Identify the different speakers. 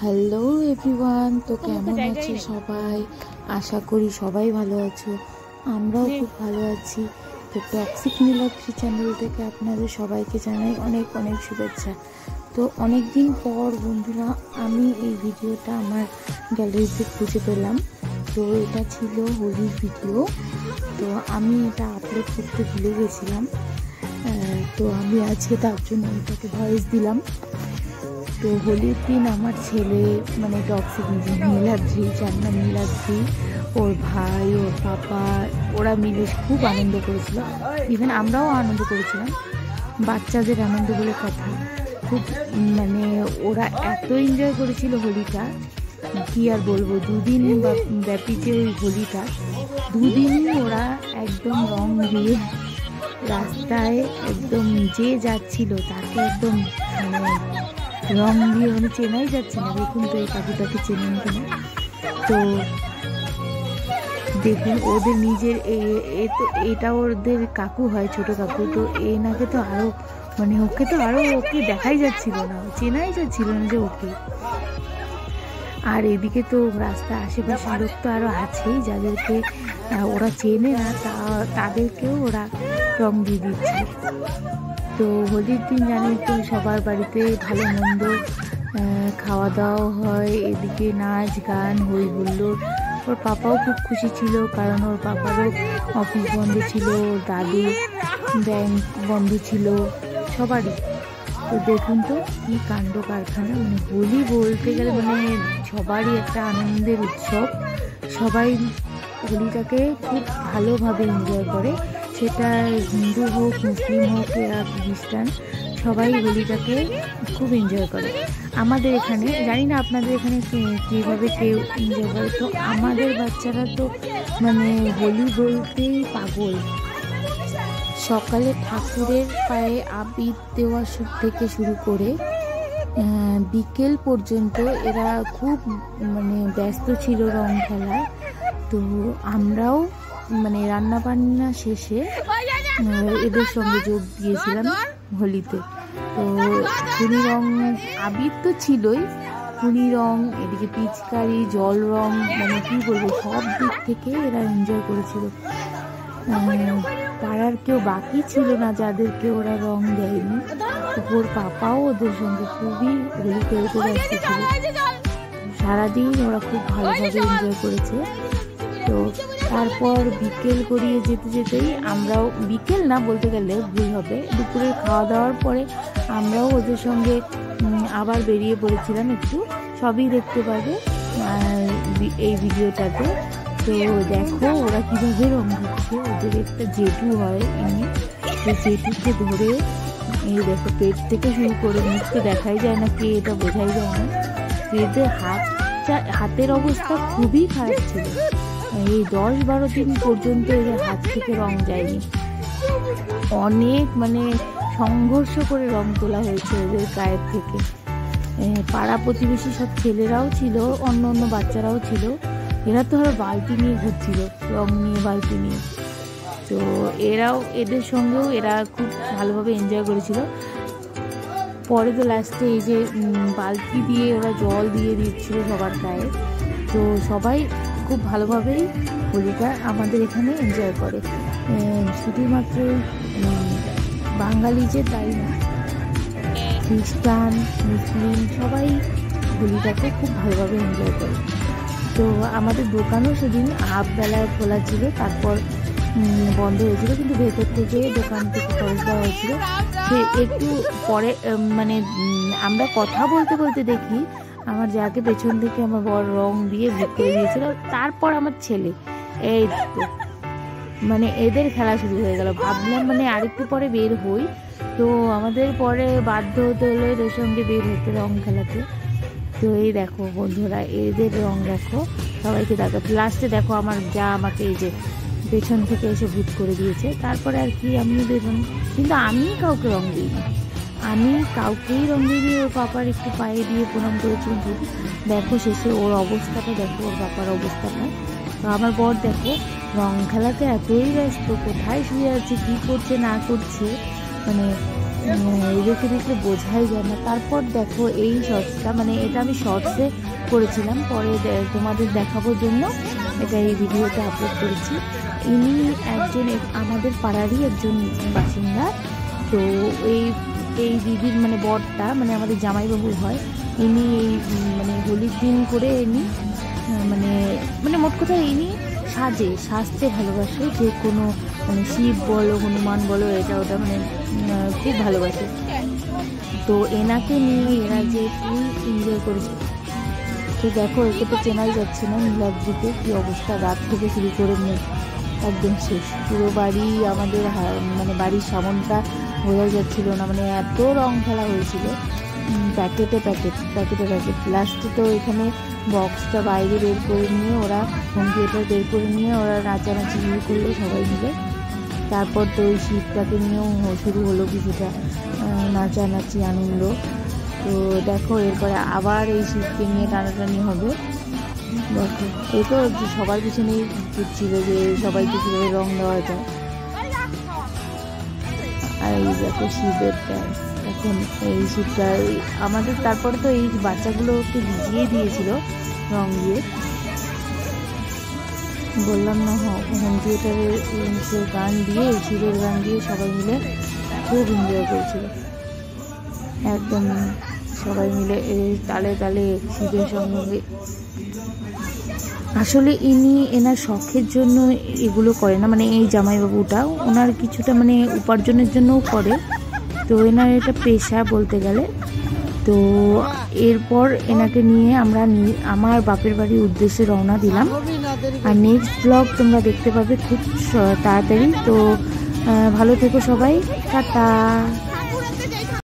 Speaker 1: Hello everyone, তো কেমন আছো সবাই? আশা করি সবাই ভালো আছো, আমরাও খুব ভালো আছি। তো টক্সিক নীলাদ্রি চ্যানেল থেকে আপনাদের সবাইকে জানাই অনেক অনেক শুভেচ্ছা। তো অনেক দিন পর বন্ধুরা আমি এই ভিডিওটা আমার গ্যালারিতে খুঁজে পেলাম। তো এটা ছিল হোলির ভিডিও, তো আমি এটা আপলোড করতে ভুলে গেছিলাম। তো আমি আজকে তার জন্য এটাকে ভয়েস দিলাম। তো হোলির দিন আমার ছেলে মানে টক্সিক নীলাদ্রি, জান্না নীলাদ্রি, ওর ভাই, ওর পাপা, ওরা মিলে খুব আনন্দ করেছিল। ইভেন আমরাও আনন্দ করেছিলাম। বাচ্চাদের আনন্দ বলে কথা, খুব মানে ওরা এত এনজয় করেছিল হোলিটা, কি আর বলবো। দুদিন ব্যাপী যে ওই হোলিটা, দুদিনই ওরা একদম রং দিয়ে রাস্তায় একদম যে যাচ্ছিল তাকে একদম মানে রং দিয়ে মানে চেনাই যাচ্ছে না। দেখুন তো এই পাখিটাকে চেনেন কিনা। তো দেখুন ওদের নিজের এটা ওদের কাকু হয়, ছোট কাকু। তো এনাকে তো আরো মানে ওকে তো আরো ওকে দেখাই যাচ্ছিল না, চেনাই যাচ্ছিল না যে ওকে। আর এদিকে তো রাস্তা আশেপাশে লোক তো আরো আছেই, যাদেরকে ওরা চেনে না তাদেরকেও ওরা রং দিয়ে দিচ্ছে। তো হোলির দিন জানি তো সবার বাড়িতে ভালো মন্দ খাওয়া দাওয়া হয়, এদিকে নাচ গান হই হুল্লোড়। ওর পাপাও খুব খুশি ছিল, কারণ ওর পাপারও অফিস বন্ধ ছিল, দাদু ব্যাংক বন্ধ ছিল, সবারই। তো দেখুন তো কি কাণ্ড কারখানা, মানে হোলি বলতে গেলে মানে সবারই একটা আনন্দের উৎসব। সবাই হোলিটাকে খুব ভালোভাবে এনজয় করে, সেটা হিন্দু হোক, মুসলিম হোক বা খ্রিস্টান, সবাই হোলিটাকে খুব এনজয় করে। আমাদের এখানে জানি না আপনাদের এখানে কীভাবে কেউ এনজয় করে। তো আমাদের বাচ্চারা তো মানে হোলি বলতেই পাগল। সকালে ঠাকুরের পায়ে আবির দেওয়া থেকে শুরু করে বিকেল পর্যন্ত এরা খুব মানে ব্যস্ত ছিল রং খেলায়। তো আমরাও মানে রান্না বান্না শেষে এদের সঙ্গে যোগ দিয়েছিলাম হোলিতে। তো খুনি রং, আবির তো ছিলই, খুনি রং, এদিকে পিচকারি, জল রং, মানে কি বলবো, সব দিক থেকে এরা এনজয় করেছিল। পাড়ার কেউ বাকি ছিল না যাদেরকে ওরা রং দেয়নি। ওর পাপাও ওদের সঙ্গে খুবই হোলি খেলতে ব্যস্ত ছিল। সারাদিন ওরা খুব ভালোভাবে এনজয় করেছে। তো তারপর বিকেল গড়িয়ে যেতে যেতেই আমরাও, বিকেল না বলতে গেলে ভুল হবে, দুপুরের খাওয়া দাওয়ার পরে আমরাও ওদের সঙ্গে আবার বেরিয়ে পড়েছিলাম একটু। সবই দেখতে পাবে এই ভিডিওটাতে। তো দেখো ওরা কীভাবে রং দিচ্ছে। ওদের একটা জেঠু হয় এমনি, সেই জেঠুকে ধরে এই দেখো পেট থেকে শুরু করে মুখ তো দেখাই যায় না, কে এটা বোঝাই যায় না। এদের হাতের অবস্থা খুবই খারাপ ছিল। এই 10-12 দিন পর্যন্ত এদের হাত থেকে রং যায়নি। অনেক মানে সংঘর্ষ করে রং তোলা হয়েছে এদের গায়ের থেকে। পাড়া প্রতিবেশী সব ছেলেরাও ছিল, অন্য অন্য বাচ্চারাও ছিল। এরা তো আরো বালতি নিয়ে ঘুরছিল, রং নিয়ে, বালতি নিয়ে। তো এরাও, এদের সঙ্গেও এরা খুব ভালোভাবে এনজয় করেছিল। পরে তো লাস্টে এই যে বালতি দিয়ে ওরা জল দিয়ে দিচ্ছিল সবার গায়ে। তো সবাই খুব ভালোভাবেই হোলিটা আমাদের এখানে এনজয় করে। শুধুমাত্র বাঙালি যে তাই না, খ্রিস্টান, মুসলিম সবাই হোলিটাকে খুব ভালোভাবে এনজয় করে। তো আমাদের দোকানও সেদিন হাফ বেলায় খোলা ছিল, তারপর বন্ধ হয়েছিল, কিন্তু ভেতর থেকে দোকান থেকে খরচ দেওয়া হয়েছিল। সে একটু পরে মানে আমরা কথা বলতে বলতে দেখি আমার যাকে পেছন থেকে আমার বড় রং দিয়ে করে দিয়েছিল। তারপর আমার ছেলে, এই তো মানে এদের খেলা শুরু হয়ে গেল। ভাবলাম মানে আরেকটু পরে বের হই, তো আমাদের পরে বাধ্য হতে হলো এদের সঙ্গে বের হতে রং খেলাতে। তো এই দেখো বন্ধুরা, এদের রং দেখো, সবাইকে দেখো। লাস্টে দেখো আমার যা আমাকে এই যে পেছন থেকে এসে ভূত করে দিয়েছে। তারপরে আর কি আমিও দিলাম, কিন্তু আমি কাউকে রং দিইনি, আমি কাউকেই রং দিইনি। ওর পাপার একটু পায়ে দিয়ে প্রণাম করেছি। দেখো শেষে ওর অবস্থাটা দেখো, ওর পাপার অবস্থাটা। তো আমার বর দেখো রং খেলাতে এতই ব্যস্ত, কোথায় শুয়ে আছে, কী করছে না করছে, মানে এদেরকে দেখলে বোঝাই যায় না। তারপর দেখো এই শর্টসটা, মানে এটা আমি শর্টসে করেছিলাম, পরে তোমাদের দেখাবোর জন্য এটা এই ভিডিওতে আপলোড করেছি। ইনি একজন আমাদের পাড়ারই একজন বাসিন্দা। তো এই দিদির মানে বরটা, মানে আমাদের জামাইবাবুর হয়, ইনি এই মানে হোলির দিন করে ইনি মানে মোট কথা ইনি সাজতে ভালোবাসে, যে কোনো মানে শিব বলো হনুমান বলো এটা ওটা মানে খুব ভালোবাসে। তো এনাকে নিয়ে এরা যে ফুল এনজয় করেছে। তো দেখো একে তো চেনাই যাচ্ছে না, নীলাদ্রিতে কী অবস্থা, রাত থেকে শুরু করে মুখ একদম শেষ, পুরো বাড়ি আমাদের মানে বাড়ির সামনটা বোঝা যাচ্ছিল না, মানে এত রং খেলা হয়েছিল, প্যাকেটে প্যাকেট। লাস্টে তো এখানে বক্সটা বাইরে বের করে নিয়ে ওরা, হোম থিয়েটার বের করে নিয়ে ওরা নাচানাচি শুরু করলো সবাই মিলে। তারপর তো ওই শীতটাকে নিয়েও শুরু হলো কিছুটা নাচানাচি আনন্দ। তো দেখো এরপরে আবার এই শীতকে নিয়ে টানাটানি হবে। দেখো এই তো সবার পিছনেই ঘুরছিল যে সবাইকে কীভাবে রং দেওয়া যায়। আর এই দেখো শীতের ডান্স, এখন এই শীতটা আমাদের, তারপরে তো এই বাচ্চাগুলোকে ভিজিয়ে দিয়েছিল রং দিয়ে, বললাম না হোম থিয়েটারের গান দিয়ে, শীতের গান দিয়ে সবাই মিলে খুব এনজয় করছিল, একদম সবাই মিলে তালে তালে শীতের সঙ্গে। আসলে এনার শখের জন্য এগুলো করে না, মানে এই জামাইবাবুটা ওনার কিছুটা মানে উপার্জনের জন্যও করে, তো এনার এটা পেশা বলতে গেলে। তো এরপর এনাকে নিয়ে আমরা আমার বাপের বাড়ির উদ্দেশ্যে রওনা দিলাম। আর নেক্সট ব্লগ তোমরা দেখতে পাবে খুব তাড়াতাড়ি। তো ভালো থেকো সবাই, টাটা।